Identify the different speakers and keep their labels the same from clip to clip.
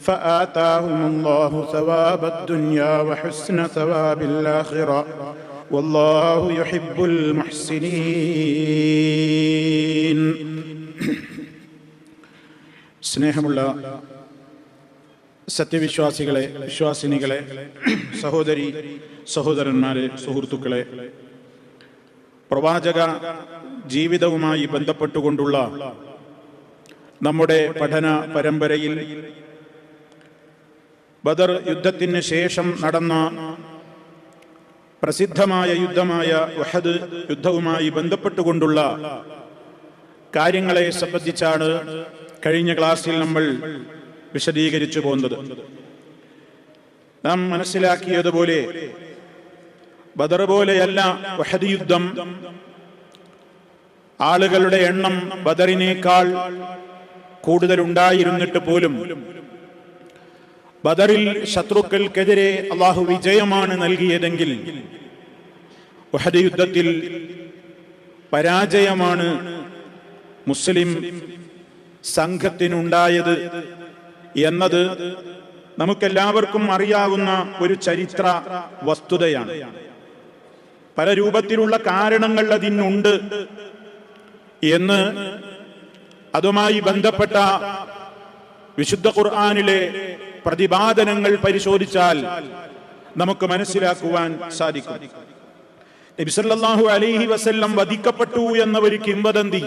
Speaker 1: فآتاهم الله ثواب الدنيا وحسن ثواب الآخرة والله يحب المحسنين. സ്നേഹമുള്ള സത്യവിശ്വാസികളെ, വിശ്വാസിനികളെ, സഹോദരി സഹോദരന്മാരെ, സുഹൃത്തുക്കളെ, പ്രവാചക ജീവിതവുമായി ബന്ധപ്പെട്ടുകൊണ്ടുള്ള നമ്മുടെ പഠന പരമ്പരയിൽ ബദർ യുദ്ധത്തിന് ശേഷം നടന്ന പ്രസിദ്ധമായ യുദ്ധമായ ഉഹദ് യുദ്ധവുമായി ബന്ധപ്പെട്ടുകൊണ്ടുള്ള കാര്യങ്ങളെ സംബന്ധിച്ചാണ് കഴിഞ്ഞ ക്ലാസ്സിൽ നമ്മൾ വിശദീകരിച്ചു പോകുന്നത്. നാം മനസ്സിലാക്കിയതുപോലെ ബദർ പോലെയല്ല ഉഹദ് യുദ്ധം. ആളുകളുടെ എണ്ണം ബദറിനേക്കാൾ കൂടുതലുണ്ടായിരുന്നിട്ട് പോലും ബദറിൽ ശത്രുക്കൾക്കെതിരെ അള്ളാഹു വിജയമാണ് നൽകിയതെങ്കിൽ ഉഹദ് യുദ്ധത്തിൽ പരാജയമാണ് മുസ്ലിം സംഘത്തിനുണ്ടായത് എന്നത് നമുക്കെല്ലാവർക്കും അറിയാവുന്ന ഒരു ചരിത്ര വസ്തുതയാണ്. പല രൂപത്തിലുള്ള കാരണങ്ങൾ അതിനുണ്ട് എന്ന് അതുമായി ബന്ധപ്പെട്ട വിശുദ്ധ ഖുർആനിലെ പ്രതിപാദനങ്ങൾ പരിശോധിച്ചാൽ നമുക്ക് മനസ്സിലാക്കുവാൻ സാധിക്കും. നബി സല്ലല്ലാഹു അലൈഹി വസല്ലം വധിക്കപ്പെട്ടു എന്ന ഒരു കിംവദന്തി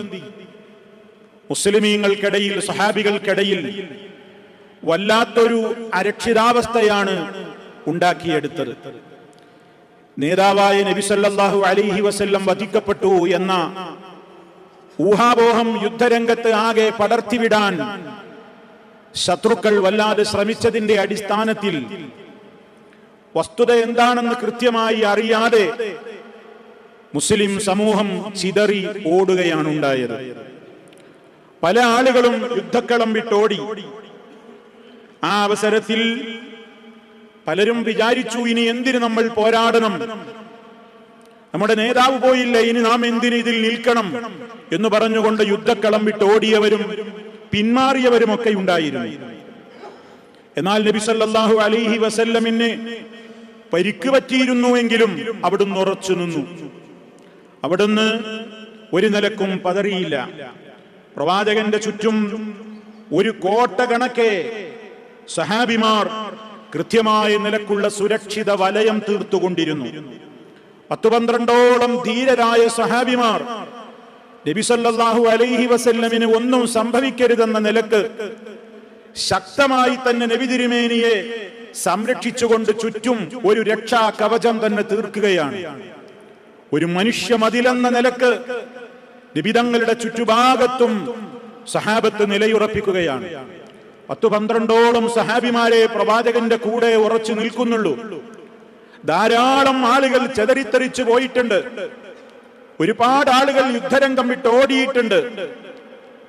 Speaker 1: മുസ്ലിമീങ്ങൾക്കിടയിൽ, സഹാബികൾക്കിടയിൽ വല്ലാത്തൊരു അരക്ഷിതാവസ്ഥയാണ് ഉണ്ടാക്കിയെടുത്തത്. നേതാവായ നബി സല്ലല്ലാഹു അലൈഹി വസല്ലം വധിക്കപ്പെട്ടു എന്ന ഊഹാപോഹം യുദ്ധരംഗത്ത് ആകെ പടർത്തിവിടാൻ ശത്രുക്കൾ വല്ലാതെ ശ്രമിച്ചതിന്റെ അടിസ്ഥാനത്തിൽ വസ്തുത എന്താണെന്ന് കൃത്യമായി അറിയാതെ മുസ്ലിം സമൂഹം ചിതറി ഓടുകയാണ് ഉണ്ടായത്. പല ആളുകളും യുദ്ധക്കളം വിട്ടോടി. ആ അവസരത്തിൽ പലരും വിചാരിച്ചു, ഇനി എന്തിന് നമ്മൾ പോരാടണം, നമ്മുടെ നേതാവ് പോയില്ല, ഇനി നാം എന്തിന് ഇതിൽ നിൽക്കണം എന്ന് പറഞ്ഞുകൊണ്ട് യുദ്ധക്കളം വിട്ടോടിയവരും പിന്മാറിയവരുമൊക്കെ ഉണ്ടായിരുന്നു. എന്നാൽ നബി സല്ലല്ലാഹു അലൈഹി വസല്ലമിന് പരിക്ക് പറ്റിയിരുന്നുവെങ്കിലും അവിടുന്ന് ഉറച്ചു നിന്നു. അവിടുന്ന് ഒരു നിലക്കും പതറിയില്ല. പ്രവാചകന്റെ ചുറ്റും ഒരു കോട്ട കണക്കെ സഹാബിമാർ കൃത്യമായ നിലക്കുള്ള സുരക്ഷിത വലയം തീർത്തുകൊണ്ടിരുന്നു. 10-12ഓളം ധീരരായ സഹാബിമാർ നബി സല്ലല്ലാഹു അലൈഹി വസല്ലമിന് ഒന്നും സംഭവിക്കരുതെന്ന നിലക്ക് ശക്തമായി തന്നെ നബി തിരുമേനിയെ സംരക്ഷിച്ചുകൊണ്ട് ചുറ്റും ഒരു രക്ഷാ കവചം തന്നെ തീർക്കുകയാണ്. ഒരു മനുഷ്യ മതിലെന്ന നിലക്ക് നിബിതങ്ങളുടെ ചുറ്റുഭാഗത്തും സഹാബത്ത് നിലയുറപ്പിക്കുകയാണ്. 10-12ഓളം സഹാബിമാരെ പ്രവാചകന്റെ കൂടെ ഉറച്ചു നിൽക്കുന്നുള്ളൂ. ധാരാളം ആളുകൾ ചെതറിത്തെറിച്ചു പോയിട്ടുണ്ട്. ഒരുപാട് ആളുകൾ യുദ്ധരംഗം വിട്ട് ഓടിയിട്ടുണ്ട്.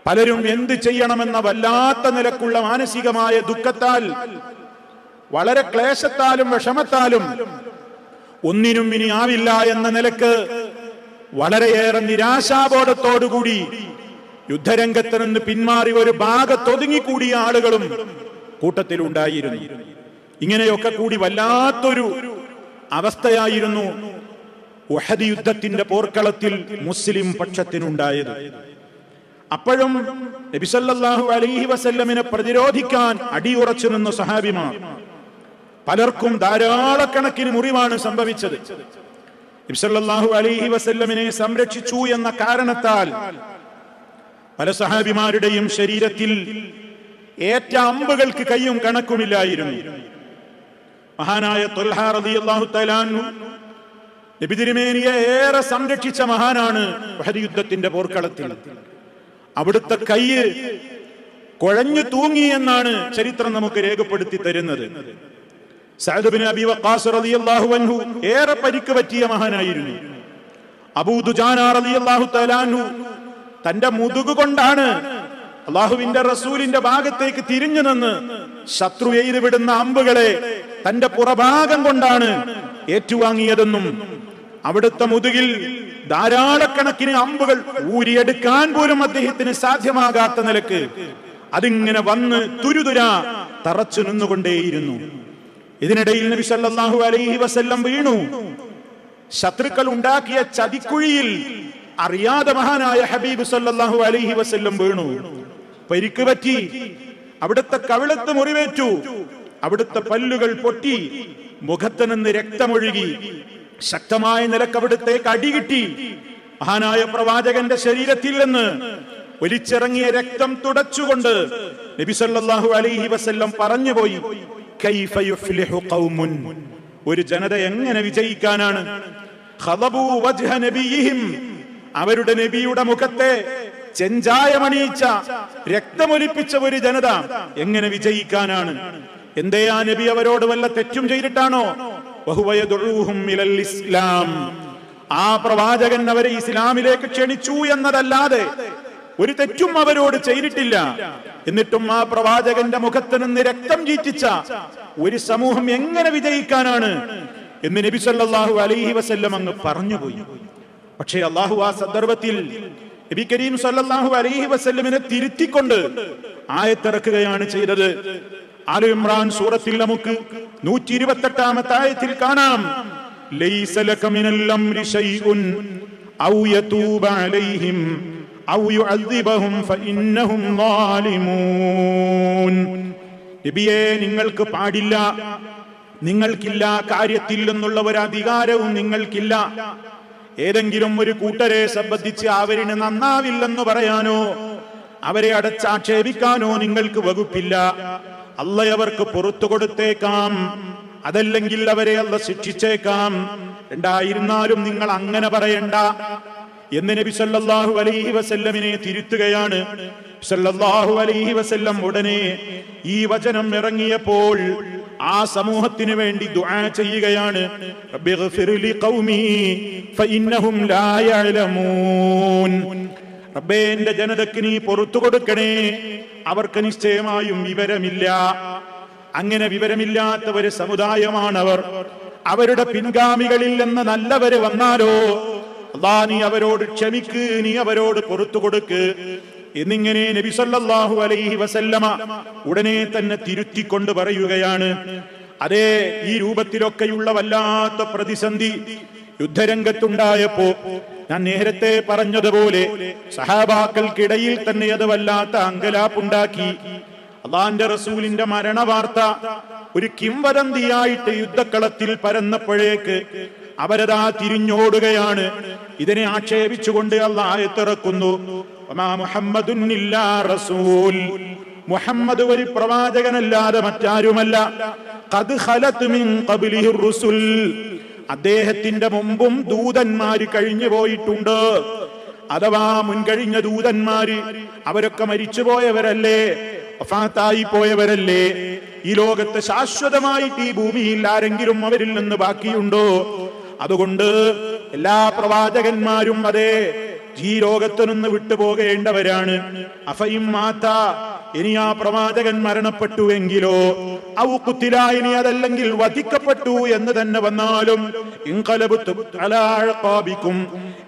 Speaker 1: പലരും എന്ത് ചെയ്യണമെന്ന വല്ലാത്ത നിലക്കുള്ള മാനസികമായ ദുഃഖത്താൽ, വളരെ ക്ലേശത്താലും വിഷമത്താലും ഒന്നിനും ഇനി ആവില്ല എന്ന നിലക്ക് വളരെയേറെ നിരാശാബോധത്തോടുകൂടി യുദ്ധരംഗത്ത് നിന്ന് പിന്മാറി ഒരു ഭാഗത്തൊതുങ്ങിക്കൂടിയ ആളുകളും കൂട്ടത്തിലുണ്ടായിരുന്നു. ഇങ്ങനെയൊക്കെ കൂടി വല്ലാത്തൊരു അവസ്ഥയായിരുന്നു ഉഹദ് യുദ്ധത്തിന്റെ പോർക്കളത്തിൽ മുസ്ലിം പക്ഷത്തിനുണ്ടായത്. അപ്പോഴും നബി സല്ലല്ലാഹു അലൈഹി വസല്ലമിനെ പ്രതിരോധിക്കാൻ അടിയുറച്ചു നിന്ന സഹാബിമാർ പലർക്കും ധാരാളക്കണക്കിന് മുറിവാണ് സംഭവിച്ചത്. നബി സല്ലല്ലാഹു അലൈഹി വസല്ലമിനെ സംരക്ഷിച്ചു എന്ന കാരണത്താൽ പല സഹാബിമാരുടെയും ശരീരത്തിൽ ഏറ്റ അമ്പുകൾക്ക് കയ്യും കണക്കുമില്ലായിരുന്നു. മഹാനായ ത്വൽഹ റളിയല്ലാഹു തആല അൻഹു നബി തിരുമേനിയെ ഏറെ സംരക്ഷിച്ച മഹാനാണ്. ഉഹദ് യുദ്ധത്തിന്റെ പോർക്കളത്തിൽ അവിടുത്തെ കയ്യ് കുഴഞ്ഞു തൂങ്ങി എന്നാണ് ചരിത്രം നമുക്ക് രേഖപ്പെടുത്തി തരുന്നത്. സഅദ് ഇബ്നു അബീ വഖാസ് റളിയല്ലാഹു അൻഹു ഏറെ പരിക്ക് പറ്റിയ മഹാനായിരുന്നു. അബൂ ദുജാന റളിയല്ലാഹു തആല അൻഹു തന്റെ മുതുകു കൊണ്ടാണ് അല്ലാഹുവിന്റെ റസൂലിന്റെ ഭാഗത്തേക്ക് തിരിഞ്ഞു നിന്ന് ശത്രു എയ്ത് വിടുന്ന അമ്പുകളെ തന്റെ പുറഭാഗം കൊണ്ടാണ് ഏറ്റുവാങ്ങിയതെന്നും അവിടുത്തെ മുതുകിൽ ധാരാളക്കണക്കിന് അമ്പുകൾ ഊരിയെടുക്കാൻ പോലും അദ്ദേഹത്തിന് സാധ്യമാകാത്ത നിലക്ക് അതിങ്ങനെ വന്ന് തുരുതുര തറച്ചു നിന്നുകൊണ്ടേയിരുന്നു. ഇതിനിടയിൽ നബി സല്ലല്ലാഹു അലൈഹി വസല്ലം വീണു. ശത്രുക്കൾ ഉണ്ടാക്കിയ ചതിക്കുഴിയിൽ അറിയാതെ മഹാനായ ഹബീബ് സല്ലല്ലാഹു അലൈഹി വസല്ലം വീണു. പരിക്ക് പറ്റി, അവിടുത്തെ കവിളത്ത് മുറിവേറ്റു, അവിടുത്തെ പല്ലുകൾ പൊട്ടി, മുഖത്ത് നിന്ന് രക്തമൊഴുകി, ശക്തമായ നിലക്ക് അവിടുത്തേക്ക് അടികിട്ടി. മഹാനായ പ്രവാചകന്റെ ശരീരത്തിൽ നിന്ന് ഒലിച്ചിറങ്ങിയ രക്തം തുടച്ചുകൊണ്ട് നബി സല്ലല്ലാഹു അലൈഹി വസല്ലം പറഞ്ഞുപോയി, കൈഫ യുഫ്ലിഹു ഖൗമുൻ, ഒരു ജനത എങ്ങനെ വിജയിക്കാനാണ്? ഖളബു വജ്ഹ നബിയിഹിം, അവരുടെ നബിയുടെ മുഖത്തെ ചെഞ്ചായമണിയിച്ച രക്തമൊലിപ്പിച്ച ഒരു ജനത എങ്ങനെ വിജയിക്കാനാണ്? എന്തേ ആ നബി അവരോട് വല്ല തെറ്റും ചെയ്തിട്ടാണോ? വഹുവ യദഉഹും ഇലൽ ഇസ്ലാം, ആ പ്രവാചകൻ അവരെ ഇസ്ലാമിലേക്ക് ക്ഷണിച്ചു എന്നതല്ലാതെ ഒരു തെറ്റും അവരോട് ചെയ്തിട്ടില്ല. എന്നിട്ടും ആ പ്രവാചകന്റെ മുഖത്ത് നിന്ന് രക്തം ചീറ്റിച്ച ഒരു സമൂഹം എങ്ങനെ വിജയിക്കാനാണ് എന്ന് നബി സല്ലല്ലാഹു അലൈഹി വസല്ലം അങ്ങ് പറഞ്ഞുപോയി. പക്ഷേ അല്ലാഹു ആ സന്ദർഭത്തിൽ നബി കരീം സല്ലല്ലാഹു അലൈഹി വസല്ലമിനെ തിരുത്തിക്കൊണ്ട് ആയത്തിറക്കുകയാണ് ചെയ്തത്. ആലു ഇമ്രാൻ സൂറത്തിൽ നമുക്ക് 128-ാമത്തെ ആയത്തിൽ കാണാം, ലൈസ ലക മിനൽ അംരി ശൈഉൻ ഔ യതൂബ അലൈഹിം ഔ യുഅദ്ദിബഹും ഫഇന്നഹും ളാലിമൂൻ. നബിയേ, നിങ്ങൾക്ക് പാടില്ല, നിങ്ങൾക്കില്ല കാര്യത്തിൽ നിന്നുള്ള ഒരു അധികാരവും നിങ്ങൾക്കില്ല. ഏതെങ്കിലും ഒരു കൂട്ടരെ സംബന്ധിച്ച് അവരിന് നന്നാവില്ലെന്ന് പറയാനോ അവരെ അടച്ചാക്ഷേപിക്കാനോ നിങ്ങൾക്ക് വകുപ്പില്ല. അല്ലാഹ് അവർക്ക് പുറത്തു കൊടുത്തേക്കാം, അതല്ലെങ്കിൽ അവരെ അല്ലാഹ് ശിക്ഷിച്ചേക്കാം. ഉണ്ടായിരുന്നാലും നിങ്ങൾ അങ്ങനെ പറയണ്ട എന്ന് നബി സല്ലല്ലാഹു അലൈഹി വസല്ലമിനെ തിരുത്തുകയാണ്. സല്ലല്ലാഹു അലൈഹി വസല്ലം ഉടനെ ഈ വചനം ഇറങ്ങിയപ്പോൾ ആ സമൂഹത്തിന് വേണ്ടി ദുആ ചെയ്യുകയാണ്, റബ്ബിഗ്ഫിർ ലി ഖൗമി ഫഇന്നഹും ലാ യഅലമൂൻ. റബ്ബേ, എന്റെ ജനതയ്ക്ക് നീ പുറത്തു കൊടുക്കണേ, അവർക്ക് നിശ്ചയമായും വിവരമില്ല. അങ്ങനെ വിവരമില്ലാത്ത ഒരു സമുദായമാണവർ. അവരുടെ പിൻഗാമികളിൽ നിന്ന് നല്ലവര് വന്നാലോ അല്ലാഹ് നീ അവരോട് ക്ഷമിക്ക്, നീ അവരോട് പുറത്തു കൊടുക്ക് എന്നിങ്ങനെ നബി സല്ലല്ലാഹു അലൈഹി വസല്ലമ ഉടനെ തന്നെ തിരുത്തിക്കൊണ്ട് പറയുകയാണ്. അതേ, ഈ രൂപത്തിലൊക്കെയുള്ള വല്ലാത്ത പ്രതിസന്ധി യുദ്ധരംഗത്തുണ്ടായപ്പോ ഞാൻ നേരത്തെ പറഞ്ഞതുപോലെ സഹാബാക്കൾക്കിടയിൽ തന്നെ അത് വല്ലാത്ത അങ്കലാപ്പുണ്ടാക്കി. അല്ലാഹുവിന്റെ റസൂലിന്റെ മരണവാർത്ത ഒരു കിംവദന്തിയായിട്ട് യുദ്ധക്കളത്തിൽ പരന്നപ്പോഴേക്ക് അവരതാ തിരിഞ്ഞോടുകയാണ്. ഇതിനെ ആക്ഷേപിച്ചുകൊണ്ട് അല്ലാഹ് ആയത്തിറക്കുന്നു, വമാ മുഹമ്മദുൻ ഇല്ലാ റസൂൽ, മുഹമ്മദ് ഒരു പ്രവാചകനല്ലാതെ മറ്റാരുമല്ല. ഖദ് ഖലത് മിൻ ഖബ്ലിഹി റുസുൽ, അദ്ദേഹത്തിന്റെ മുമ്പും ദൂതന്മാര് കഴിഞ്ഞു പോയിട്ടുണ്ട്. അഥവാ മുൻകഴിഞ്ഞ ദൂതന്മാര് അവരൊക്കെ മരിച്ചുപോയവരല്ലേ, വഫാത്തായി പോയവരല്ലേ. ഈ ലോകത്ത് ശാശ്വതമായിട്ട് ഈ ഭൂമിയിൽ ആരെങ്കിലും അവരിൽ നിന്ന് ബാക്കിയുണ്ടോ? അതുകൊണ്ട് എല്ലാ പ്രവാചകന്മാരും അതേ ഈ ലോകത്തു നിന്ന് വിട്ടുപോകേണ്ടവരാണ്. അഫയിം മാത, ഇനി ആ പ്രവാചകൻ മരണപ്പെട്ടുവെങ്കിലോ, ഔ ഖുതില, ഇനി അതല്ലെങ്കിൽ വധിക്കപ്പെട്ടു എന്ന് തന്നെ വന്നാലും, ഇൻഖലബതും അലാ അഖാബികും,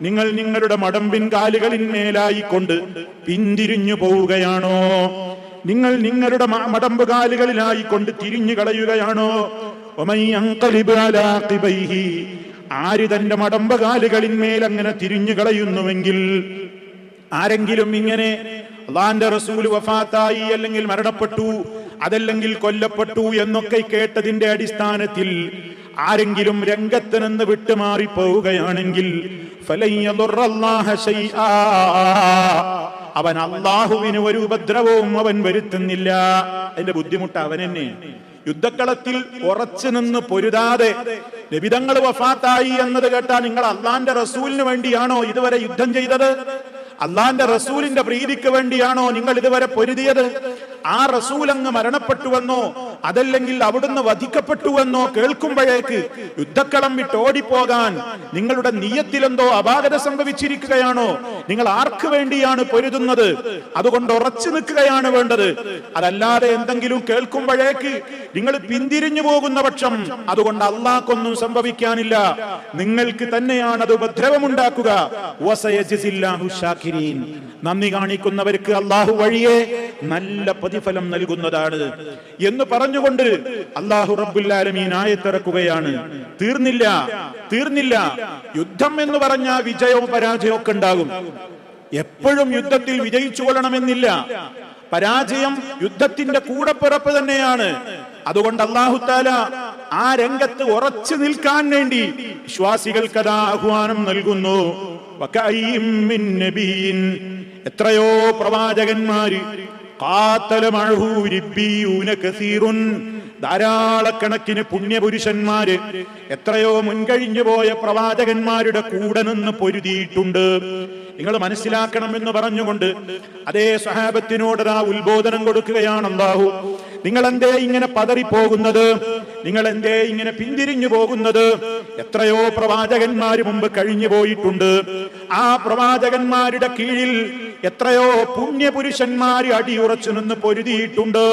Speaker 1: നിങ്ങൾ നിങ്ങളുടെ മടമ്പിൻ കാലുകളിന്മേലായിക്കൊണ്ട് പിന്തിരിഞ്ഞു പോവുകയാണോ? നിങ്ങൾ നിങ്ങളുടെ മടമ്പ് കാലുകളിലായിക്കൊണ്ട് തിരിഞ്ഞു കളയുകയാണോ? വമൻ യൻഖലിബ് അലാ ഖിബൈഹി, ആര് തന്റെ മടമ്പ് കാലുകളിന്മേൽ അങ്ങനെ തിരിഞ്ഞു കളയുന്നുവെങ്കിൽ, ആരെങ്കിലും ഇങ്ങനെ അല്ലാഹുവിന്റെ റസൂൽ വഫാത്തായി, അല്ലെങ്കിൽ മരണപ്പെട്ടു, അതല്ലെങ്കിൽ കൊല്ലപ്പെട്ടു എന്നൊക്കെ കേട്ടതിന്റെ അടിസ്ഥാനത്തിൽ ആരെങ്കിലും രംഗത്ത് നിന്ന് വിട്ടുമാറി പോവുകയാണെങ്കിൽ ഫലൻ യദുറല്ലാഹ ശൈആ, അവൻ അല്ലാഹുവിന് ഒരു ഉപദ്രവവും അവൻ വരുത്തുന്നില്ല. അതിന്റെ ബുദ്ധിമുട്ട് അവൻ തന്നെ. യുദ്ധക്കളത്തിൽ ഉറച്ചു നിന്ന് പൊരുതാതെ നബിതങ്ങൾ വഫാത്തായി എന്നത് കേട്ടാൽ നിങ്ങൾ അല്ലാഹുവിന്റെ റസൂലിന് വേണ്ടിയാണോ ഇതുവരെ യുദ്ധം ചെയ്തത്? അല്ലാഹുവിന്റെ റസൂലിന്റെ പ്രീതിക്ക് വേണ്ടിയാണോ നിങ്ങൾ ഇതുവരെ പൊരുതിയത്? ആ റസൂൽ അങ്ങ് മരണപ്പെട്ടുവെന്നോ അതല്ലെങ്കിൽ അവിടുന്ന് വധിക്കപ്പെട്ടുവെന്നോ കേൾക്കുമ്പോഴേക്ക് യുദ്ധക്കളം വിട്ട് ഓടിപ്പോകാൻ നിങ്ങളുടെ നിയ്യത്തിലെന്തോ അപാകത സംഭവിച്ചിരിക്കുകയാണോ? നിങ്ങൾ ആർക്ക് വേണ്ടിയാണ് പൊരുതുന്നത്? അതുകൊണ്ട് ഉറച്ചു നിൽക്കുകയാണ് വേണ്ടത്. അതല്ലാതെ എന്തെങ്കിലും കേൾക്കുമ്പോഴേക്ക് നിങ്ങൾ പിന്തിരിഞ്ഞു പോകുന്ന പക്ഷം അതുകൊണ്ട് അള്ളാഹ്ക്കൊന്നും സംഭവിക്കാനില്ല, നിങ്ങൾക്ക് തന്നെയാണ് അത് ഉപദ്രവമുണ്ടാക്കുക. നന്ദി കാണിക്കുന്നവർക്ക് അള്ളാഹു വഴിയെ നല്ല പ്രതിഫലം നൽകുന്നതാണ് എന്ന് പറഞ്ഞുകൊണ്ട് അള്ളാഹു റബ്ബുൽ ആലമീൻ ആയത്തിറക്കുകയാണ്. തീർന്നില്ല. യുദ്ധം എന്ന് പറഞ്ഞാൽ വിജയവും പരാജയവും ഒക്കെ ഉണ്ടാകും. എപ്പോഴും യുദ്ധത്തിൽ വിജയിച്ചു കൊള്ളണമെന്നില്ല. പരാജയം യുദ്ധത്തിന്റെ കൂടപ്പിറപ്പ് തന്നെയാണ്. അതുകൊണ്ട് അല്ലാഹു തആല ആ രംഗത്ത് ഉറച്ചു നിൽക്കാൻ വേണ്ടി വിശ്വാസികൾക്ക് ആഹ്വാനം നൽകുന്നു. വകഅയ്യിൻ മിൻ നബിയിൻ, എത്രയോ പ്രവാചകന്മാര്, ഖാതല മഅഹു റിബ്ബിയൂന കസീറുൻ, ധാരാളക്കണക്കിന് പുണ്യപുരുഷന്മാര് എത്രയോ മുൻകഴിഞ്ഞു പോയ പ്രവാചകന്മാരുടെ കൂടെ നിന്ന് പൊരുതിയിട്ടുണ്ട്. നിങ്ങൾ മനസ്സിലാക്കണം എന്ന് പറഞ്ഞുകൊണ്ട് അതേ സ്വഹാബത്തിനോട് ആ ഉത്ബോധനം കൊടുക്കുകയാണ് അല്ലാഹു. നിങ്ങൾ എന്തേ ഇങ്ങനെ പതറിപ്പോകുന്നത്? നിങ്ങൾ എന്തേ ഇങ്ങനെ പിന്തിരിഞ്ഞു പോകുന്നത്? എത്രയോ പ്രവാചകന്മാര് മുമ്പ് കഴിഞ്ഞു പോയിട്ടുണ്ട്. ആ പ്രവാചകന്മാരുടെ കീഴിൽ എത്രയോ പുണ്യപുരുഷന്മാര് അടിയുറച്ചു നിന്ന് പൊരുതിയിട്ടുണ്ട്.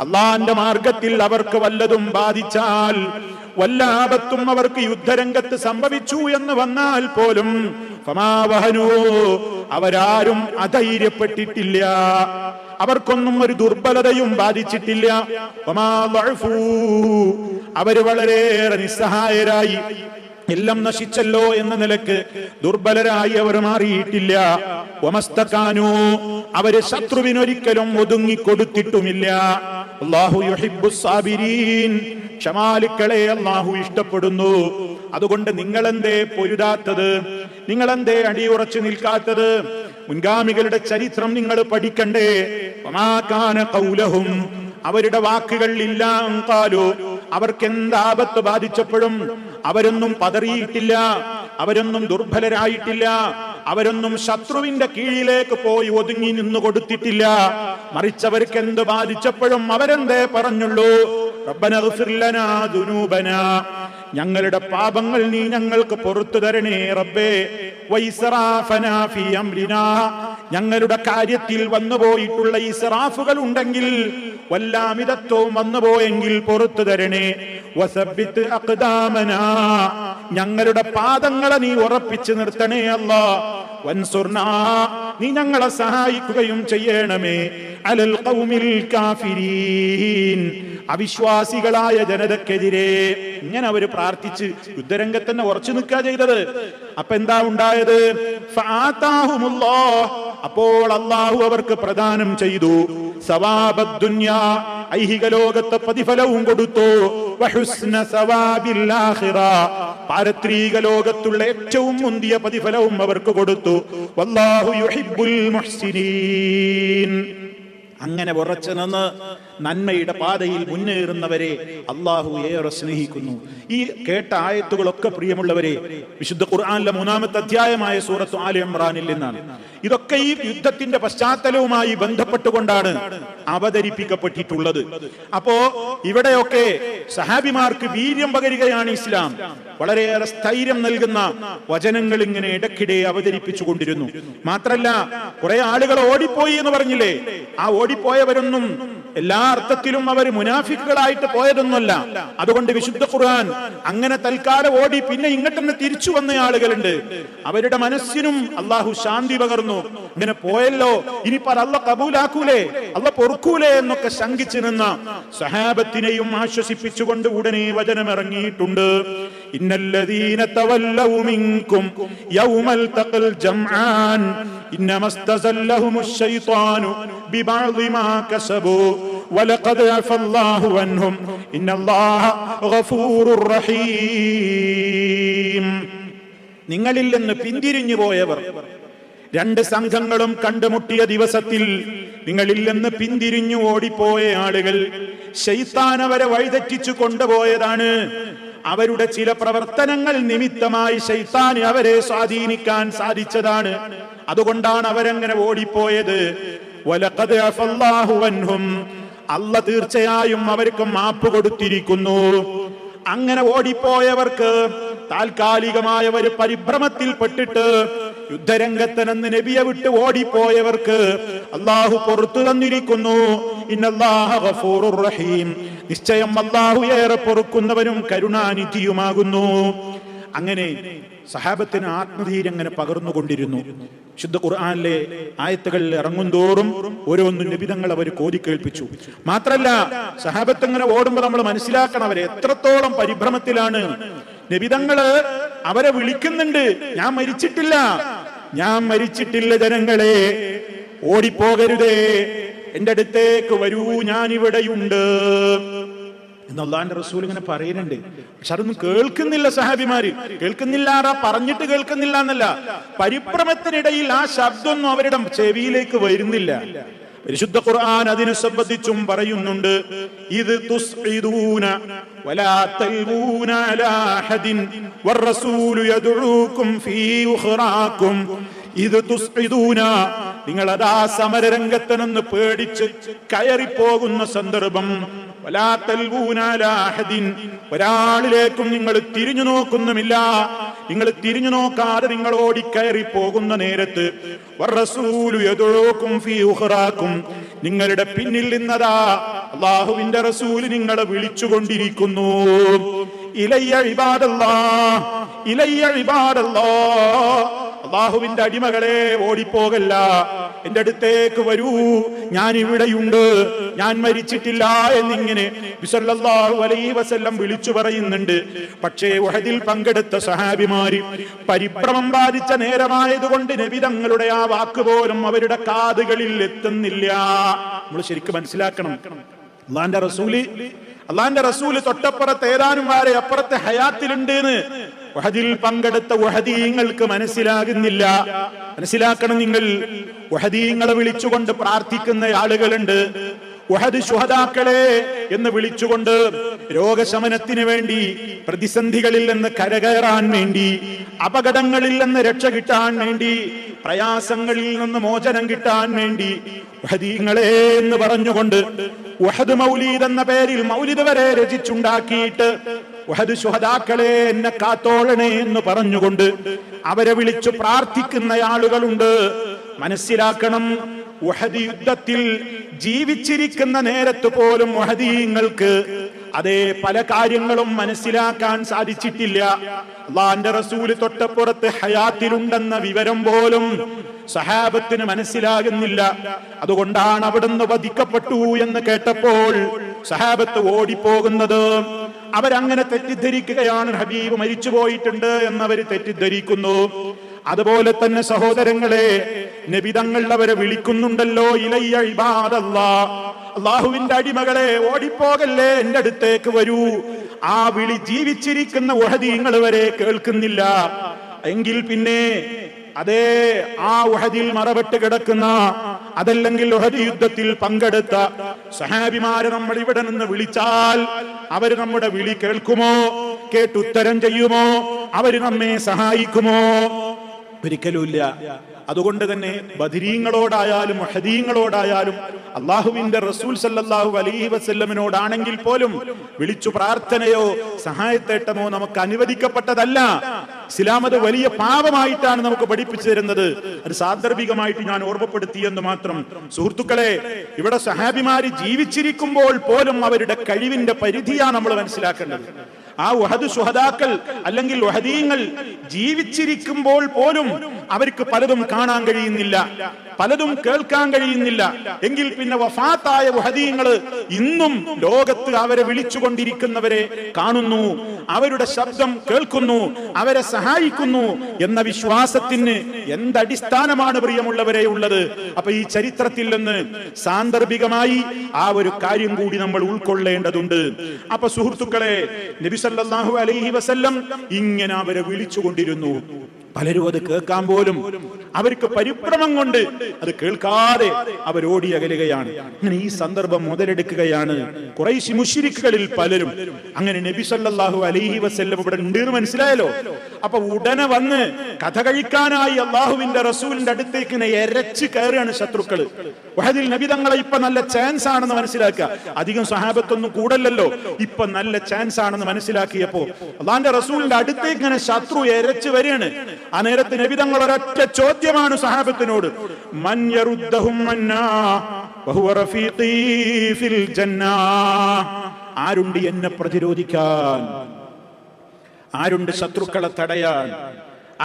Speaker 1: അള്ളാന്റെ മാർഗത്തിൽ അവർക്ക് വല്ലതും ബാധിച്ചാൽ, വല്ല ആപത്തും അവർക്ക് യുദ്ധരംഗത്ത് സംഭവിച്ചു എന്ന് വന്നാൽ പോലും അവരാരും അധൈര്യപ്പെട്ടിട്ടില്ല. അവർക്കൊന്നും ഒരു ദുർബലതയും ബാധിച്ചിട്ടില്ല. അവര് വളരെയേറെ നിസ്സഹായരായി, എല്ലാം നശിച്ചല്ലോ എന്ന നിലക്ക് ദുർബലരായി അവർ മാറിയിട്ടില്ല. വമസ്തകാനു, അവര് ശത്രുവിനൊരിക്കലും ഒതുങ്ങിക്കൊടുത്തിട്ടുമില്ല. അല്ലാഹു യുഹിബ്ബുസ് സാബിരീൻ, ക്ഷമാലുക്കളെ അല്ലാഹു ഇഷ്ടപ്പെടുന്നു. അതുകൊണ്ട് നിങ്ങളെന്തേ പൊരുതാത്തത്? നിങ്ങളെന്തേ അടിയുറച്ചു നിൽക്കാത്തത്? മുൻഗാമികളുടെ ചരിത്രം നിങ്ങൾ പഠിക്കണ്ടേ? വമാ കാന ഖൗലഹും, അവരുടെ വാക്കുകൾ ഇല്ലാ ഖാലു, അവർക്ക് എന്താപത്ത് ബാധിച്ചപ്പോഴും അവരൊന്നും പതറിയിട്ടില്ല, അവരൊന്നും ദുർബലരായിട്ടില്ല, അവരൊന്നും ശത്രുവിന്റെ കീഴിലേക്ക് പോയി ഒതുങ്ങി നിന്നു കൊടുത്തിട്ടില്ല. മറിച്ചവർക്ക് എന്ത് ബാധിച്ചപ്പോഴും അവരെന്തേ പറഞ്ഞുള്ളൂ? റബ്ബനാ ഗ്ഫിർ ലനാ ദുനൂബനാ, ഞങ്ങളുടെ പാപങ്ങൾ നീ ഞങ്ങൾക്ക് പുറത്തു തരണേ റബ്ബേ. വൈസ്റാഫനാ ഫീ അംരിനാ, ഞങ്ങളുടെ കാര്യത്തിൽ വന്നുപോയിട്ടുള്ള ഇസ്റാഫുകൾ ഉണ്ടെങ്കിൽ, വല്ലാമിതത്വവും വന്നുപോയെങ്കിൽ പുറത്തു തരണേ. വസബ്ബിത് അഖ്ദാമനാ, ഞങ്ങളുടെ പാദങ്ങളെ നീ ഉറപ്പിച്ചു നിർത്തണേ അല്ലാ. വൻസുർനാ, നീ ഞങ്ങളെ സഹായിക്കുകയും ചെയ്യണമേ. അലൽ ഖൗമിൽ കാഫിരീൻ, അവിശ്വാസികളായ ജനതക്കെതിരെ. ഇങ്ങനെ അവര് പ്രാർത്ഥിച്ച് യുദ്ധരംഗത്ത് തന്നെ ഉറച്ചു നിൽക്കുക ചെയ്തത്. അപ്പൊ എന്താ ഉണ്ടായത്? ഫആതാഹുമുല്ലാഹ്, അപ്പോൾ അല്ലാഹു അവർക്ക് പ്രദാനം ചെയ്തു സവാബദ് ദുനിയാ, ഐഹിക ലോകത്തെ പ്രതിഫലവും കൊടുത്തു. വഹുസ്ന സവാബിൽ ആഖിറ, പാരത്രിക ലോകത്തുള്ള ഏറ്റവും മുന്തിയ പ്രതിഫലവും അവർക്ക് കൊടുത്തു. വല്ലാഹു യുഹിബ്ബുൽ മുഹ്സിനീൻ. അങ്ങനെ ഉറച്ചു നിന്ന് നന്മയുടെ പാതയിൽ മുന്നേറുന്നവരെ അള്ളാഹു ഏറെ സ്നേഹിക്കുന്നു. ഈ കേട്ട ആയത്തുകളൊക്കെ പ്രിയമുള്ളവരെ വിശുദ്ധ ഖുർആനിലെ 3-ാമത്തെ അധ്യായമായ സൂറത്ത് ആല ഇംറാനിൽ നിന്നാണ്. ഇതൊക്കെ ഈ യുദ്ധത്തിന്റെ പശ്ചാത്തലവുമായി ബന്ധപ്പെട്ടുകൊണ്ടാണ് അവതരിപ്പിക്കപ്പെട്ടിട്ടുള്ളത്. അപ്പോ ഇവിടെയൊക്കെ സഹാബിമാർക്ക് വീര്യം പകരുകയാണ് ഇസ്ലാം. വളരെയേറെ സ്ഥൈര്യം നൽകുന്ന വചനങ്ങൾ ഇങ്ങനെ ഇടയ്ക്കിടെ അവതരിപ്പിച്ചു കൊണ്ടിരുന്നു. മാത്രല്ല, കുറെ ആളുകൾ ഓടിപ്പോയി എന്ന് പറഞ്ഞില്ലേ? ആ ഓടിപ്പോയവരൊന്നും എല്ലാ അർത്ഥത്തിലും അവർ മുനാഫിക്കുകളായിട്ട് പോയതൊന്നുമല്ല. അതുകൊണ്ട് വിശുദ്ധ ഖുർആൻ അങ്ങനെ തൽക്കാലം ഓടി പിന്നെ ഇങ്ങോട്ട് തന്നെ തിരിച്ചു വന്ന ആളുകളുണ്ട്. അവരുടെ മനസ്സിനും അള്ളാഹു ശാന്തി പകർന്നു. ഇങ്ങനെ പോയല്ലോ, ഇനിയിപ്പോ അള്ളാഹ് കബൂലാക്കൂലേ, അള്ളാഹ് പൊറുക്കൂലേ എന്നൊക്കെ ശങ്കിച്ചു നിന്ന സഹാബത്തിനെയും ആശ്വസിപ്പിച്ചുകൊണ്ട് ഉടനെ വചനം ഇറങ്ങിയിട്ടുണ്ട്. ഇന്നല്ലദീന തവല്ലൗ മിൻകും യൗമൽ തഖൽ ജംആൻ ഇന്നമസ്തസല്ലഹുമുശ് ശൈത്വാനു ബിബഅദി മാ കസബു വലഖദ് അഫല്ലാഹു അൻഹും ഇന്നല്ലാഹ ഗഫൂറുർ റഹീം. നിങ്ങളിൽ നിന്ന് പിന്തിരിഞ്ഞു പോയവർ, രണ്ട് സംഘങ്ങളും കണ്ടുമുട്ടിയ ദിവസത്തിൽ നിങ്ങളിൽ നിന്ന് പിന്തിരിഞ്ഞു ഓടിപ്പോയ ആളുകൾ, ശൈത്താൻ അവരെ വഴിതെറ്റിച്ചു കൊണ്ടുപോയതാണ്. അവരുടെ ചില പ്രവർത്തനങ്ങൾ നിമിത്തമായി ശൈത്താൻ അവരെ സ്വാധീനിക്കാൻ സാധിച്ചതാണ്. അതുകൊണ്ടാണ് അവരങ്ങനെ ഓടിപ്പോയത്. വലഖദ് അഫല്ലാഹു അൻഹും, അല്ലാഹ് തീർച്ചയായും അവർക്ക് മാപ്പ് കൊടുത്തിരിക്കുന്നു. അങ്ങനെ ഓടിപ്പോയവർക്ക്, താൽക്കാലികമായ ഒരു പരിഭ്രമത്തിൽപ്പെട്ടിട്ട് യുദ്ധരംഗത്ത് നിന്ന് നബിയെ വിട്ട് ഓടിപ്പോയവർക്ക് അല്ലാഹു പുറത്തു തന്നിരിക്കുന്നു. ഇന്നല്ലാഹ ഗഫൂറുർ റഹീം, നിശ്ചയം അല്ലാഹു ഏറെ പൊറുക്കുന്നവനും കരുണാനിധിയുമാകുന്നു. അങ്ങനെ സഹാബത്തിന് ആത്മധൈര്യം അങ്ങനെ പകർന്നുകൊണ്ടിരുന്നു. ശുദ്ധ ഖുർആനിലെ ആയത്തുകൾ ഇറങ്ങുന്തോറും ഓരോന്നും നബി തങ്ങൾ അവർ കോതിക്കേൾപ്പിച്ചു. മാത്രല്ല, സഹാബത്ത് ഇങ്ങനെ ഓടുമ്പോൾ നമ്മൾ മനസ്സിലാക്കണം അവരെ എത്രത്തോളം പരിഭ്രമത്തിലാണ്. നബി തങ്ങള് അവരെ വിളിക്കുന്നുണ്ട്, ഞാൻ മരിച്ചിട്ടില്ല, ഞാൻ മരിച്ചിട്ടില്ല, ജനങ്ങളെ ഓടിപ്പോകരുതേ, എന്റെ അടുത്തേക്ക് വരൂ, ഞാൻ ഇവിടെയുണ്ട് എന്ന് അല്ലാഹുവിന്റെ റസൂൽ ഇങ്ങനെ പറയുന്നുണ്ട്. പക്ഷെ അതൊന്നും കേൾക്കുന്നില്ല സഹാബിമാര്. കേൾക്കുന്നില്ല, പറഞ്ഞിട്ട് കേൾക്കുന്നില്ല എന്നല്ല, പരിഭ്രമത്തിനിടയിൽ ആ ശബ്ദമൊന്നും അവരുടെ ചെവിയിലേക്ക് വരുന്നില്ല. പരിശുദ്ധ ഖുർആൻ അതിനെ സംബന്ധിച്ചും പറയുന്നുണ്ട്, ഇത് തുസ്ഇദൂന വലാ തൽഊന അലാ അഹദിൻ വറസൂലു യദ്ഉകും ഫീ ഉഖറാകും. ഇത് തുസ്ഇദൂന, നിങ്ങൾ അതാ സമരരംഗത്ത് നിന്ന് പേടിച്ച് കയറിപ്പോകുന്ന സന്ദർഭം. വലാ തൽഊന അലാ അഹദിൻ, ഒരാളിലേക്കും നിങ്ങൾ തിരിഞ്ഞു നോക്കുന്നുമില്ല. നിങ്ങൾ തിരിഞ്ഞു നോക്കാതെ നിങ്ങൾ ഓടിക്കയറി പോകുന്ന നേരത്ത് വറസൂലു യദ്ഉകും ഫീ ഉഖറാകും, നിങ്ങളുടെ പിന്നിൽ നിന്നതാ അല്ലാഹുവിന്റെ റസൂൽ നിങ്ങളെ വിളിച്ചുകൊണ്ടിരിക്കുന്നു. ഇലയ്യ ഇബാദല്ലാഹ്, ഇലയ്യ ഇബാദല്ലാഹ്, അല്ലാഹുവിന്റെ അടിമകളെ ഓടിപ്പോകല്ല, എന്റെ അടുത്തേക്ക് വരൂ, ഞാൻ ഇവിടെയുണ്ട്, ഞാൻ മരിച്ചിട്ടില്ല എന്നിങ്ങനെ സല്ലല്ലാഹു അലൈഹി വസല്ലം വിളിച്ചു പറയുന്നുണ്ട്. പക്ഷേ ഉഹദിൽ പങ്കെടുത്ത സഹാബിമാര് പരിഭ്രമം ബാധിച്ച നേരമായതുകൊണ്ട് നബി തങ്ങളുടെ ആ വാക്ക് പോലും അവരുടെ കാതുകളിൽ എത്തുന്നില്ല. നമ്മൾ ശരിക്കും മനസ്സിലാക്കണം, അള്ളാന്റെ റസൂല് തൊട്ടപ്പുറത്ത് ഏതാനും വാരെ അപ്പുറത്തെ ഹയാത്തിലുണ്ട് എന്ന് ഉഹദിൽ പങ്കെടുത്ത ഉഹദീങ്ങൾക്ക് മനസ്സിലാകുന്നില്ല. മനസ്സിലാക്കണം നിങ്ങൾ, ഉഹദീങ്ങളെ വിളിച്ചുകൊണ്ട് പ്രാർത്ഥിക്കുന്ന ആളുകളുണ്ട്. ഉഹദ് ശുഹദാക്കളെ എന്ന് വിളിച്ചുകൊണ്ട് രോഗശമനത്തിന് വേണ്ടി, പ്രതിസന്ധികളിൽ നിന്ന് കരകയറാൻ വേണ്ടി, അപകടങ്ങളിൽ നിന്ന് രക്ഷ കിട്ടാൻ വേണ്ടി, പ്രയാസങ്ങളിൽ നിന്ന് മോചനം കിട്ടാൻ വേണ്ടി ഉഹദീങ്ങളെ എന്ന് പറഞ്ഞുകൊണ്ട് ഉഹദ് മൗലീദ് എന്ന പേരിൽ മൗലിദ് വരെ രചിച്ചുണ്ടാക്കിയിട്ട് ഉഹദ് ശുഹദാക്കളെ എന്നെ കാത്തോളണേ എന്ന് പറഞ്ഞുകൊണ്ട് അവരെ വിളിച്ചു പ്രാർത്ഥിക്കുന്ന ആളുകളുണ്ട്. മനസ്സിലാക്കണം, ഉഹദ് യുദ്ധത്തിൽ ജീവിച്ചിരിക്കുന്ന നേരത്ത് പോലും ഉഹദീങ്ങൾക്ക് അതേ പല കാര്യങ്ങളും മനസ്സിലാക്കാൻ സാധിച്ചിട്ടില്ല. അല്ലാഹുവിന്റെ റസൂൽ തൊട്ടപ്പുറത്ത് ഹയാത്തിലുണ്ടെന്ന വിവരം പോലും സഹാബത്തിന് മനസ്സിലാകുന്നില്ല. അതുകൊണ്ടാണ് അവിടുന്ന് വധിക്കപ്പെട്ടു എന്ന് കേട്ടപ്പോൾ സഹാബത്ത് ഓടിപ്പോകുന്നത്. അവരങ്ങനെ തെറ്റിദ്ധരിക്കുകയാണ്, ഹബീബ് മരിച്ചു പോയിട്ടുണ്ട് എന്നവർ തെറ്റിദ്ധരിക്കുന്നു. അതുപോലെ തന്നെ സഹോദരങ്ങളെ, നബി തങ്ങൾ അവരെ വിളിക്കുന്നുണ്ടല്ലോ, ഇലയ്യ ഇബാദല്ലാഹ്, അല്ലാഹുവിന്റെ അടിമകളെ ഓടിപ്പോകല്ലേ, എന്റെ അടുത്തേക്ക് വരൂ. ആ വിളി ജീവിച്ചിരിക്കുന്ന ഉഹദീങ്ങൾ വരെ കേൾക്കുന്നില്ല. എങ്കിൽ പിന്നെ അതേ ആ ഉഹദിൽ മറവിട്ട് കിടക്കുന്ന, അതല്ലെങ്കിൽ ഉഹദ് യുദ്ധത്തിൽ പങ്കെടുത്ത സഹാബിമാരെ നമ്മൾ ഇവിടെ നിന്ന് വിളിച്ചാൽ അവര് നമ്മുടെ വിളി കേൾക്കുമോ? കേട്ടുത്തരം ചെയ്യുമോ? അവര് നമ്മെ സഹായിക്കുമോ? ഒരിക്കലുമില്ല. അതുകൊണ്ട് തന്നെ ബദരീങ്ങളോടായാലും ഉഹദീങ്ങളോടായാലും അള്ളാഹുവിന്റെ റസൂൽ സല്ലല്ലാഹു അലൈഹി വസല്ലമിനോടാണെങ്കിൽ പോലും വിളിച്ചു പ്രാർത്ഥനയോ സഹായത്തേട്ടമോ നമുക്ക് അനുവദിക്കപ്പെട്ടതല്ല. ഇസ്ലാം അത് വലിയ പാപമായിട്ടാണ് നമുക്ക് പഠിപ്പിച്ചു തരുന്നത്. അത് സാന്ദർഭികമായിട്ട് ഞാൻ ഓർമ്മപ്പെടുത്തിയെന്ന് മാത്രം. സുഹൃത്തുക്കളെ, ഇവിടെ സഹാബിമാര് ജീവിച്ചിരിക്കുമ്പോൾ പോലും അവരുടെ കഴിവിന്റെ പരിധിയാണ് നമ്മൾ മനസ്സിലാക്കേണ്ടത്. ആ ഉഹദ് ശുഹദാക്കൾ അല്ലെങ്കിൽ ഉഹദീങ്ങൾ ജീവിച്ചിരിക്കുമ്പോൾ പോലും അവർക്ക് പലതും കാണാൻ കഴിയുന്നില്ല, പലതും കേൾക്കാൻ കഴിയുന്നില്ല. എങ്കിൽ പിന്നെ വഫാത്തായ ഉഹദീങ്ങൾ ഇന്നും ലോകത്ത് അവരെ വിളിച്ചുകൊണ്ടിരിക്കുന്നവരെ കാണുന്നു, അവരുടെ ശബ്ദം കേൾക്കുന്നു, അവരെ സഹായിക്കുന്നു എന്ന വിശ്വാസത്തിന് എന്തടിസ്ഥാനമാണ് പ്രിയമുള്ളവരെ ഉള്ളത്? അപ്പൊ ഈ ചരിത്രത്തിൽ നിന്ന് സാന്ദർഭികമായി ആ ഒരു കാര്യം കൂടി നമ്മൾ ഉൾക്കൊള്ളേണ്ടതുണ്ട്. അപ്പൊ സുഹൃത്തുക്കളെ, നബി സല്ലല്ലാഹു അലൈഹി വസല്ലം ഇങ്ങനെ അവരെ വിളിച്ചുകൊണ്ടിരുന്നു. പലരും അത് കേൾക്കാൻ പോലും അവർക്ക് പരിഭ്രമം കൊണ്ട് അത് കേൾക്കാതെ അവരോടി അകലുകയാണ്. അങ്ങനെ ഈ സന്ദർഭം മുതലെടുക്കുകയാണ് ഖുറൈശി മുശ്രിക്കുകളിൽ പലരും. അങ്ങനെ നബി സല്ലല്ലാഹു അലൈഹി വസല്ലം ഇവിടെ ഉണ്ട് എന്ന് മനസ്സിലായല്ലോ. അപ്പൊ ഉടനെ വന്ന് കഥ കഴിക്കാനായി അള്ളാഹുവിന്റെ റസൂലിന്റെ അടുത്തേക്ക് എരച്ച് കയറുകയാണ് ശത്രുക്കൾ. വഹദിൽ നബി തങ്ങളെ ഇപ്പൊ നല്ല ചാൻസ് ആണെന്ന് മനസ്സിലാക്കുക. അധികം സഹാബത്തൊന്നും കൂടല്ലോ. ഇപ്പൊ നല്ല ചാൻസ് ആണെന്ന് മനസ്സിലാക്കിയപ്പോ അള്ളാഹിന്റെ റസൂലിന്റെ അടുത്തേക്ക് ഇങ്ങനെ ശത്രു എരച്ച് വരികയാണ്. ആ നേരത്ത് നബി തങ്ങൾ ഒരൊറ്റ ചോദ്യമാണ് സഹാബത്തിനോട്, മൻ യറുദ്ദഹും മന്നാ വഹുവ റഫീഖീ ഫിൽ ജന്നാ. ആരുണ്ട് എന്നെ പ്രതിരോധിക്കാൻ? ആരുണ്ട് ശത്രുക്കളെ തടയാൻ?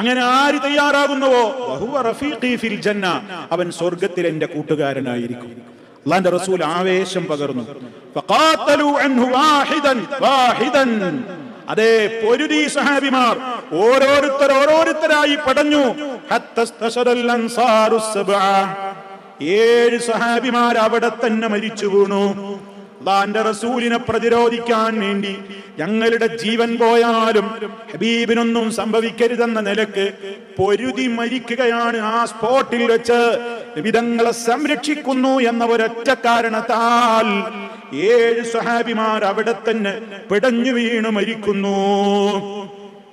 Speaker 1: അങ്ങനെ ആര് തയ്യാറാകുന്നുവോ വഹുവ റഫീഖീ ഫിൽ ജന്ന, അവൻ സ്വർഗ്ഗത്തിൽ എന്റെ കൂട്ടുകാരനായിരിക്കും. അല്ലാഹുവിന്റെ റസൂൽ ആവേശം പകർന്നു. ഫഖാതലു അൻഹു വാഹിദൻ. അതേ പൊരുതി സഹാബിമാർ ഓരോരുത്തരായി പടഞ്ഞു. ഹത്തസ്തശറൽ അൻസാറു സബ്അ. 7 സഹാബിമാർ അവിടെ തന്നെ മരിച്ചു വീണു. അല്ലാഹുവിന്റെ റസൂലിനെ പ്രതിരോധിക്കാൻ വേണ്ടി ഞങ്ങളുടെ ജീവൻ പോയാലും ഹബീബിനൊന്നും സംഭവിക്കരുതെന്ന നിലക്ക് പൊരുതി മരിക്കുകയാണ്. ആ സ്പോട്ടിൽ വെച്ച് വിധങ്ങളെ സംരക്ഷിക്കുന്നു എന്ന ഒരൊറ്റ കാരണത്താൽ 7 സഹാബിമാർ അവിടെ തന്നെ പിടഞ്ഞു വീണ് മരിക്കുന്നു.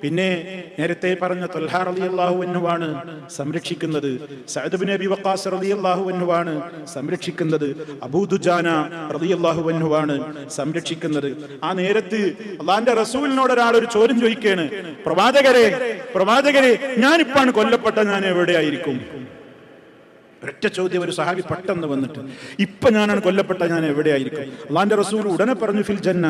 Speaker 1: പിന്നെ നേരത്തെ പറഞ്ഞ ത്വൽഹ റളിയല്ലാഹു അൻഹുവാണ് സംരക്ഷിക്കുന്നത്. സഅദ് ഇബ്നു അബി വഖാസ് റളിയല്ലാഹു അൻഹുവാണ് സംരക്ഷിക്കുന്നത്. അബൂ ദുജാന റളിയല്ലാഹു അൻഹുവാണ് സംരക്ഷിക്കുന്നത്. ആ നേരത്ത് അല്ലാഹുവിന്റെ റസൂലിനോട് ഒരാൾ ഒരു ചോദ്യം ചോദിക്കുകയാണ്, പ്രവാചകരെ ഞാനിപ്പാണ് കൊല്ലപ്പെട്ട, ഞാൻ എവിടെയായിരിക്കും? ഒരൊറ്റ ചോദ്യം ഒരു സഹാബി പെട്ടെന്ന് വന്നിട്ട്, ഇപ്പൊ ഞാനാണ് കൊല്ലപ്പെട്ട, ഞാൻ എവിടെയായിരിക്കും? അല്ലാഹുവിന്റെ റസൂൽ ഉടനെ പറഞ്ഞു, ഫിൽ ജന്ന,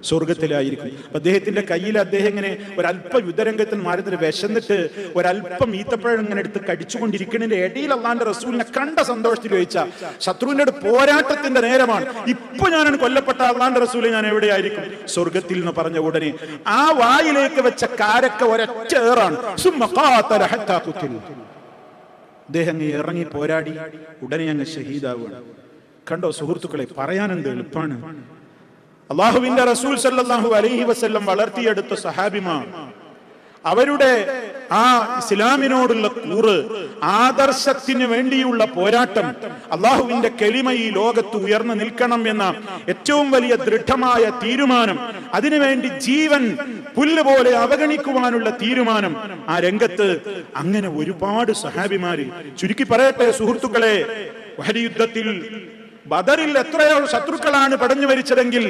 Speaker 1: സ്വർഗത്തിലായിരിക്കും. അദ്ദേഹത്തിന്റെ കയ്യിൽ അദ്ദേഹം ഇങ്ങനെ ഒരല്പം യുദ്ധരംഗത്തിൽ മാറി വിശന്നിട്ട് ഒരല്പം ഈത്തപ്പഴം ഇങ്ങനെ എടുത്ത് കടിച്ചുകൊണ്ടിരിക്കുന്നതിന്റെ ഇടയിൽ അല്ലാഹുവിന്റെ റസൂലിനെ കണ്ട സന്തോഷത്തിൽ ചോദിച്ച, ശത്രുവിന്റെ പോരാട്ടത്തിന്റെ നേരമാണ്, ഇപ്പൊ ഞാനാണ് കൊല്ലപ്പെട്ട, അല്ലാഹുവിന്റെ റസൂലെ ഞാൻ എവിടെയായിരിക്കും? സ്വർഗത്തിൽ എന്ന് പറഞ്ഞ ഉടനെ ആ വായിലേക്ക് വെച്ച കാരക്ക ഒരൊറ്റ ഏറാണ്. അദ്ദേഹം ഇറങ്ങി പോരാടി ഉടനെ അങ്ങ് ഷഹീദാവുകയാണ്. കണ്ടോ സുഹൃത്തുക്കളെ, പറയാനെന്ത് എളുപ്പമാണ്. അല്ലാഹുവിന്റെ റസൂൽ സല്ലല്ലാഹു അലൈഹി വസല്ലം വളർത്തിയെടുത്ത സഹാബിമാർ, അവരുടെ ആ ഇസ്ലാമിനോടുള്ള കൂറ്, ആദർശത്തിന് വേണ്ടിയുള്ള പോരാട്ടം, അള്ളാഹുവിന്റെ കലിമ ഈ ലോകത്ത് ഉയർന്നു നിൽക്കണം എന്ന ഏറ്റവും വലിയ ദൃഢമായ തീരുമാനം, അതിനുവേണ്ടി ജീവൻ പുല്ലുപോലെ അവഗണിക്കുവാനുള്ള തീരുമാനം, ആ രംഗത്ത് അങ്ങനെ ഒരുപാട് സഹാബിമാര്. ചുരുക്കി പറയട്ടെ സുഹൃത്തുക്കളെ, ഉഹദ് യുദ്ധത്തിൽ ബദറിൽ എത്രയോ ശത്രുക്കളാണ് പടഞ്ഞു മരിച്ചതെങ്കിൽ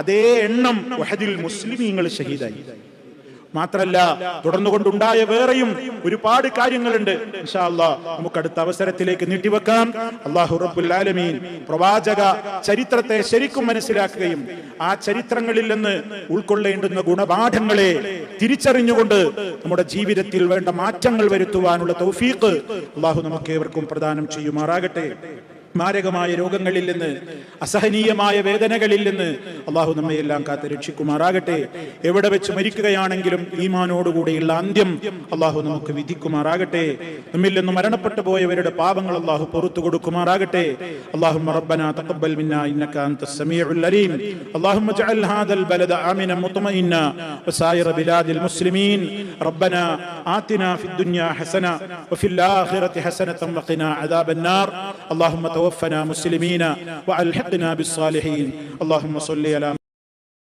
Speaker 1: അതേ എണ്ണം ഉഹദിൽ മുസ്ലിമീങ്ങൾ ഷഹീദായി. മാത്രല്ല തുടർന്നുകൊണ്ടുണ്ടായ വേറെയും ഒരുപാട് കാര്യങ്ങളുണ്ട്. ഇൻഷാ അല്ലാഹ് നമുക്ക് അടുത്ത അവസരത്തിലേക്ക് നീട്ടിവെക്കാം. അല്ലാഹു റബ്ബുൽ ആലമീൻ പ്രവാചക ചരിത്രത്തെ ശരിക്കും മനസ്സിലാക്കുകയും ആ ചരിത്രങ്ങളിൽ നിന്ന് ഉൾക്കൊള്ളേണ്ടുന്ന ഗുണപാഠങ്ങളെ തിരിച്ചറിഞ്ഞുകൊണ്ട് നമ്മുടെ ജീവിതത്തിൽ വേണ്ട മാറ്റങ്ങൾ വരുത്തുവാനുള്ള തൗഫീഖ് അല്ലാഹു നമുക്കേവർക്കും പ്രദാനം ചെയ്യുമാറാകട്ടെ. മാരകമായ രോഗങ്ങളിൽ നിന്ന്, അസഹനീയമായ വേദനകളിൽ നിന്ന് അള്ളാഹു നമ്മെ എല്ലാം കാത്ത് രക്ഷിക്കുമാറാകട്ടെ. എവിടെ വെച്ച് മരിക്കുകയാണെങ്കിലും ഈമാനോടുകൂടിയുള്ള അന്ത്യം അള്ളാഹു നമുക്ക് വിധിക്കുമാറാകട്ടെ. നമ്മിൽ നിന്ന് മരണപ്പെട്ടു പോയവരുടെ പാപങ്ങൾ അള്ളാഹു പുറത്തു കൊടുക്കുമാറാകട്ടെ. അല്ലാഹുമ്മ റബ്ബനാ തഖബ്ബൽ മിന്നാ ഇന്നക അൻതസ് സമീഉൽ അലീം. അല്ലാഹുമ്മ ജഅൽ ഹാദൽ ബലദ ആമിനൻ മുത്മഇന്ന വസായിറ ബിലാദിൽ മുസ്ലിമീൻ. റബ്ബനാ ആതിനാ ഫിദ് ദുനിയാ ഹസന വഫിൽ ആഖിറതി ഹസനതൻ വഖിനാ അദാബൻ നാർ. അല്ലാഹുമ്മ توفنا مسلمين وألحقنا بالصالحين. اللهم صل على